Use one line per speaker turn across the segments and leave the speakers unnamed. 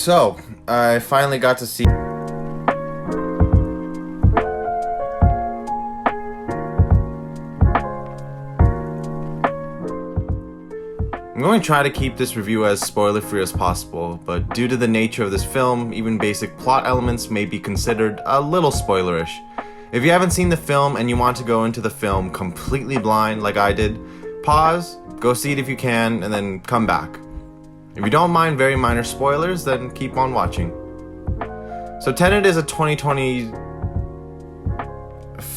So, I finally got to see... I'm going to try to keep this review as spoiler-free as possible, but due to the nature of this film, even basic plot elements may be considered a little spoilerish. If you haven't seen the film and you want to go into the film completely blind like I did, pause, go see it if you can, and then come back. If you don't mind very minor spoilers, then keep on watching. So Tenet is a 2020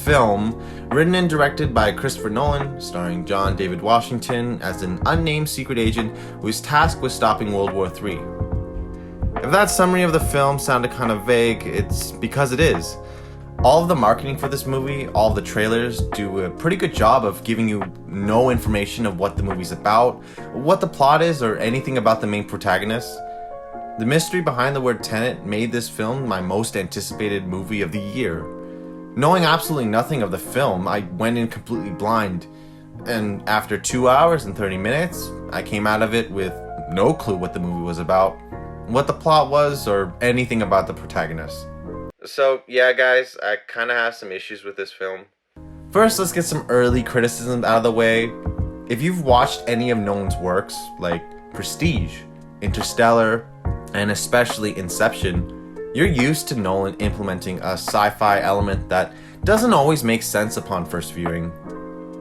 film written and directed by Christopher Nolan, starring John David Washington as an unnamed secret agent who is tasked with stopping World War III. If that summary of the film sounded kind of vague, it's because it is. All of the marketing for this movie, all of the trailers, do a pretty good job of giving you no information of what the movie's about, what the plot is, or anything about the main protagonist. The mystery behind the word Tenet made this film my most anticipated movie of the year. Knowing absolutely nothing of the film, I went in completely blind, and after 2 hours and 30 minutes, I came out of it with no clue what the movie was about, what the plot was, or anything about the protagonist. So yeah guys, I kinda have some issues with this film. First, let's get some early criticisms out of the way. If you've watched any of Nolan's works, like Prestige, Interstellar, and especially Inception, you're used to Nolan implementing a sci-fi element that doesn't always make sense upon first viewing.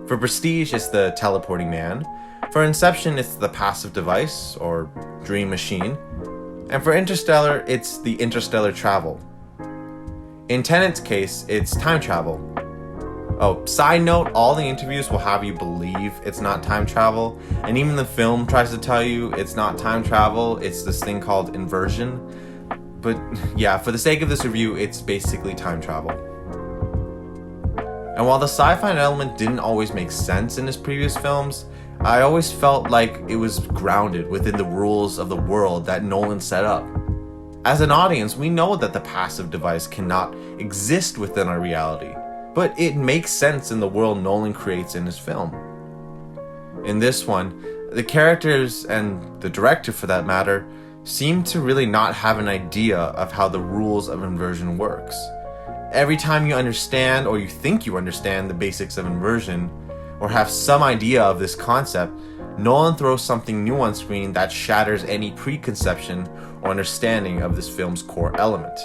For Prestige, it's the teleporting man. For Inception, it's the passive device, or dream machine. And for Interstellar, it's the interstellar travel. In Tenet's case, it's time travel. Oh, side note, all the interviews will have you believe it's not time travel, and even the film tries to tell you it's not time travel, it's this thing called inversion. But yeah, for the sake of this review, it's basically time travel. And while the sci-fi element didn't always make sense in his previous films, I always felt like it was grounded within the rules of the world that Nolan set up. As an audience, we know that the passive device cannot exist within our reality, but it makes sense in the world Nolan creates in his film. In this one, the characters, and the director for that matter, seem to really not have an idea of how the rules of inversion works. Every time you understand, or you think you understand, the basics of inversion, or have some idea of this concept, Nolan throws something new on screen that shatters any preconception or understanding of this film's core element.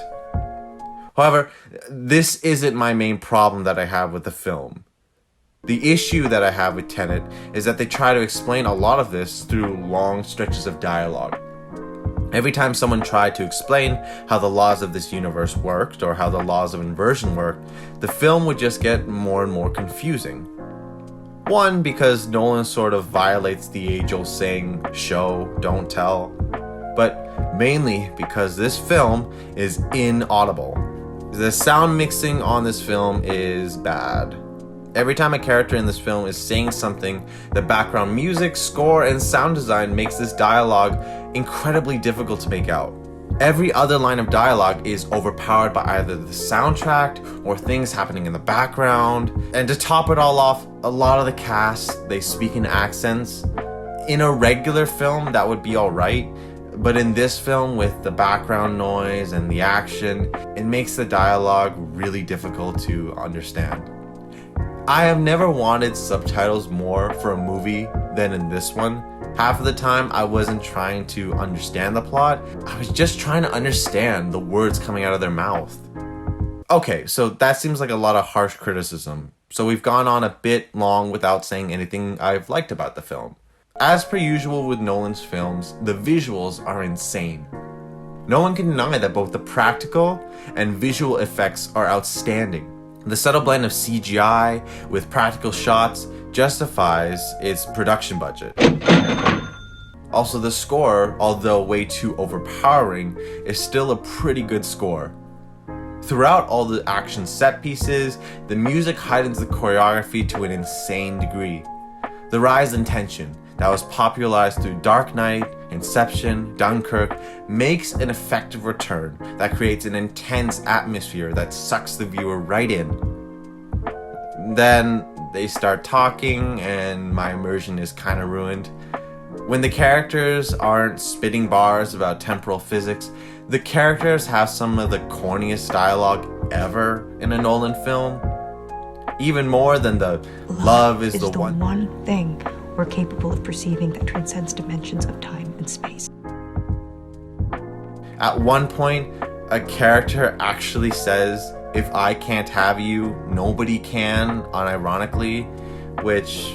However, this isn't my main problem that I have with the film. The issue that I have with Tenet is that they try to explain a lot of this through long stretches of dialogue. Every time someone tried to explain how the laws of this universe worked or how the laws of inversion worked, the film would just get more and more confusing. One, because Nolan sort of violates the age-old saying, show, don't tell. But mainly because this film is inaudible. The sound mixing on this film is bad. Every time a character in this film is saying something, the background music, score, and sound design makes this dialogue incredibly difficult to make out. Every other line of dialogue is overpowered by either the soundtrack or things happening in the background. And to top it all off, a lot of the cast, they speak in accents. In a regular film, that would be alright, but in this film, with the background noise and the action, it makes the dialogue really difficult to understand. I have never wanted subtitles more for a movie than in this one. Half of the time, I wasn't trying to understand the plot, I was just trying to understand the words coming out of their mouth. Okay, so that seems like a lot of harsh criticism, so we've gone on a bit long without saying anything I've liked about the film. As per usual with Nolan's films, the visuals are insane. No one can deny that both the practical and visual effects are outstanding. The subtle blend of CGI with practical shots justifies its production budget. Also, the score, although way too overpowering, is still a pretty good score. Throughout all the action set pieces, the music heightens the choreography to an insane degree. The rise in tension that was popularized through Dark Knight, Inception, Dunkirk makes an effective return that creates an intense atmosphere that sucks the viewer right in. Then they start talking and my immersion is kind of ruined. When the characters aren't spitting bars about temporal physics, the characters have some of the corniest dialogue ever in a Nolan film. Even more than the love is the
one thing we're capable of perceiving that transcends dimensions of time and space.
At one point, a character actually says, "If I can't have you, nobody can," unironically, which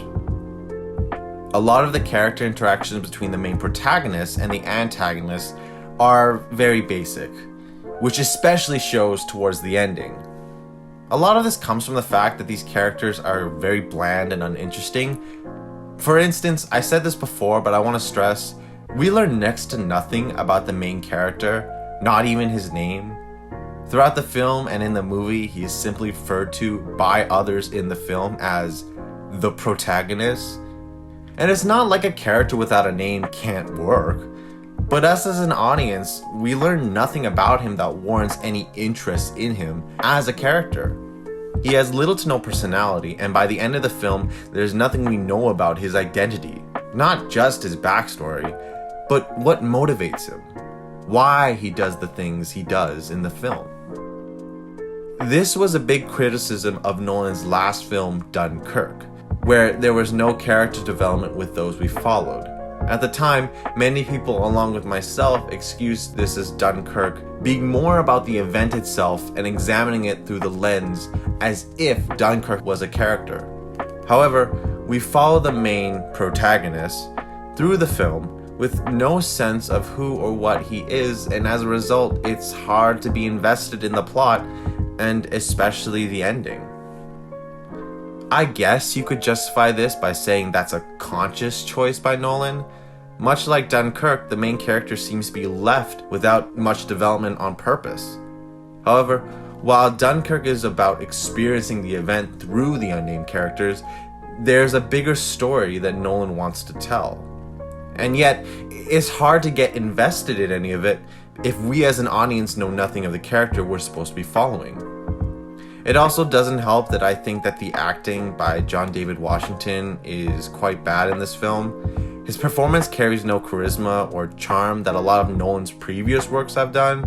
a lot of the character interactions between the main protagonist and the antagonist are very basic, which especially shows towards the ending. A lot of this comes from the fact that these characters are very bland and uninteresting. For instance, I said this before, but I want to stress, we learn next to nothing about the main character, not even his name. Throughout the film and in the movie, he is simply referred to by others in the film as the protagonist. And it's not like a character without a name can't work, but us as an audience, we learn nothing about him that warrants any interest in him as a character. He has little to no personality, and by the end of the film, there's nothing we know about his identity. Not just his backstory, but what motivates him. Why he does the things he does in the film. This was a big criticism of Nolan's last film, Dunkirk, where there was no character development with those we followed. At the time, many people, along with myself, excused this as Dunkirk being more about the event itself and examining it through the lens as if Dunkirk was a character. However, we follow the main protagonist through the film with no sense of who or what he is, and as a result, it's hard to be invested in the plot and especially the ending. I guess you could justify this by saying that's a conscious choice by Nolan. Much like Dunkirk, the main character seems to be left without much development on purpose. However, while Dunkirk is about experiencing the event through the unnamed characters, there's a bigger story that Nolan wants to tell. And yet, it's hard to get invested in any of it if we as an audience know nothing of the character we're supposed to be following. It also doesn't help that I think that the acting by John David Washington is quite bad in this film. His performance carries no charisma or charm that a lot of Nolan's previous works have done.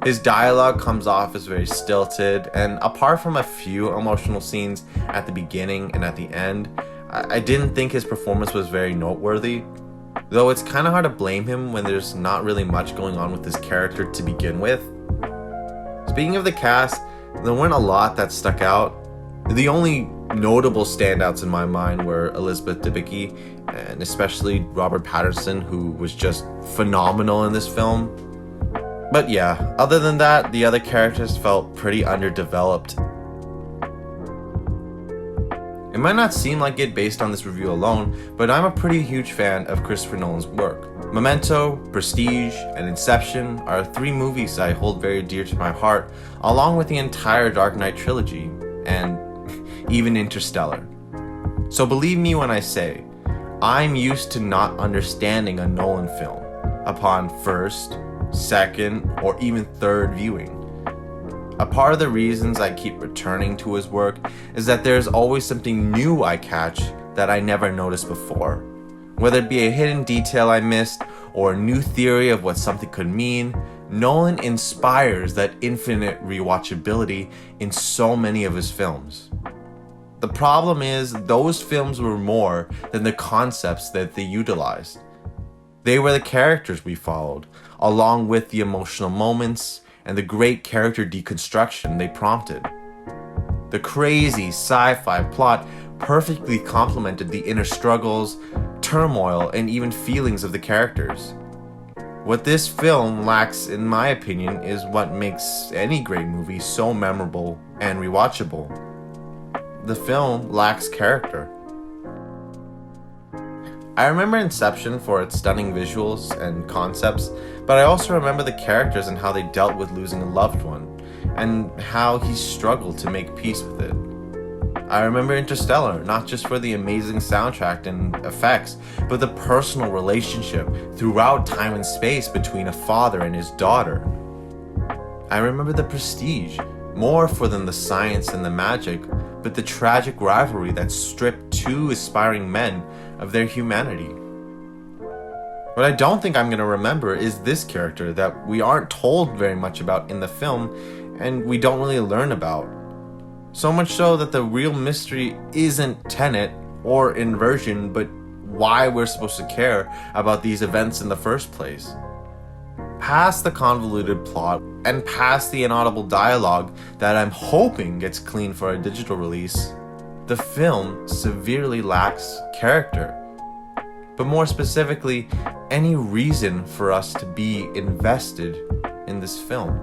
His dialogue comes off as very stilted, and apart from a few emotional scenes at the beginning and at the end, I didn't think his performance was very noteworthy. Though it's kind of hard to blame him when there's not really much going on with his character to begin with. Speaking of the cast, there weren't a lot that stuck out. The only notable standouts in my mind were Elizabeth Debicki and especially Robert Pattinson, who was just phenomenal in this film. But yeah, other than that, the other characters felt pretty underdeveloped. It might not seem like it based on this review alone, but I'm a pretty huge fan of Christopher Nolan's work. Memento, Prestige, and Inception are three movies I hold very dear to my heart, along with the entire Dark Knight trilogy, and even Interstellar. So believe me when I say, I'm used to not understanding a Nolan film upon first, second, or even third viewing. A part of the reasons I keep returning to his work is that there's always something new I catch that I never noticed before. Whether it be a hidden detail I missed or a new theory of what something could mean, Nolan inspires that infinite rewatchability in so many of his films. The problem is, those films were more than the concepts that they utilized. They were the characters we followed, along with the emotional moments and the great character deconstruction they prompted. The crazy sci-fi plot perfectly complemented the inner struggles, turmoil, and even feelings of the characters. What this film lacks, in my opinion, is what makes any great movie so memorable and rewatchable. The film lacks character. I remember Inception for its stunning visuals and concepts, but I also remember the characters and how they dealt with losing a loved one, and how he struggled to make peace with it. I remember Interstellar, not just for the amazing soundtrack and effects, but the personal relationship throughout time and space between a father and his daughter. I remember The Prestige, more for than the science and the magic, but the tragic rivalry that stripped two aspiring men of their humanity. What I don't think I'm going to remember is this character that we aren't told very much about in the film and we don't really learn about. So much so that the real mystery isn't Tenet or inversion, but why we're supposed to care about these events in the first place. Past the convoluted plot and past the inaudible dialogue that I'm hoping gets cleaned for a digital release, the film severely lacks character. But more specifically, any reason for us to be invested in this film.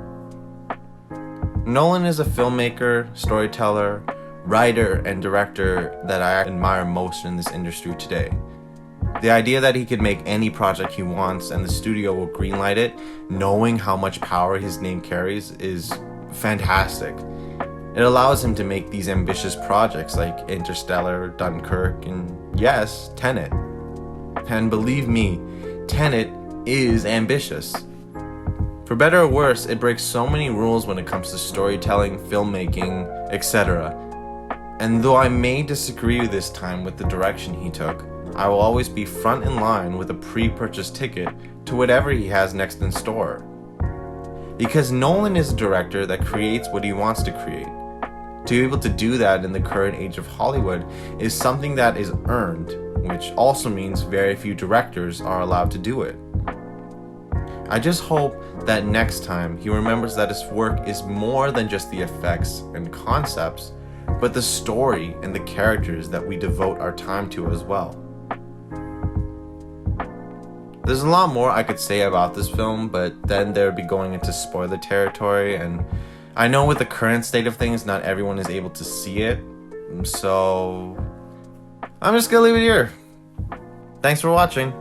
Nolan is a filmmaker, storyteller, writer, and director that I admire most in this industry today. The idea that he could make any project he wants and the studio will greenlight it, knowing how much power his name carries, is fantastic. It allows him to make these ambitious projects like Interstellar, Dunkirk, and yes, Tenet. And believe me, Tenet is ambitious. For better or worse, it breaks so many rules when it comes to storytelling, filmmaking, etc. And though I may disagree this time with the direction he took, I will always be front in line with a pre-purchased ticket to whatever he has next in store. Because Nolan is a director that creates what he wants to create. To be able to do that in the current age of Hollywood is something that is earned, which also means very few directors are allowed to do it. I just hope that next time he remembers that his work is more than just the effects and concepts, but the story and the characters that we devote our time to as well. There's a lot more I could say about this film, but then there would be going into spoiler territory, and I know with the current state of things, not everyone is able to see it, so I'm just gonna leave it here. Thanks for watching.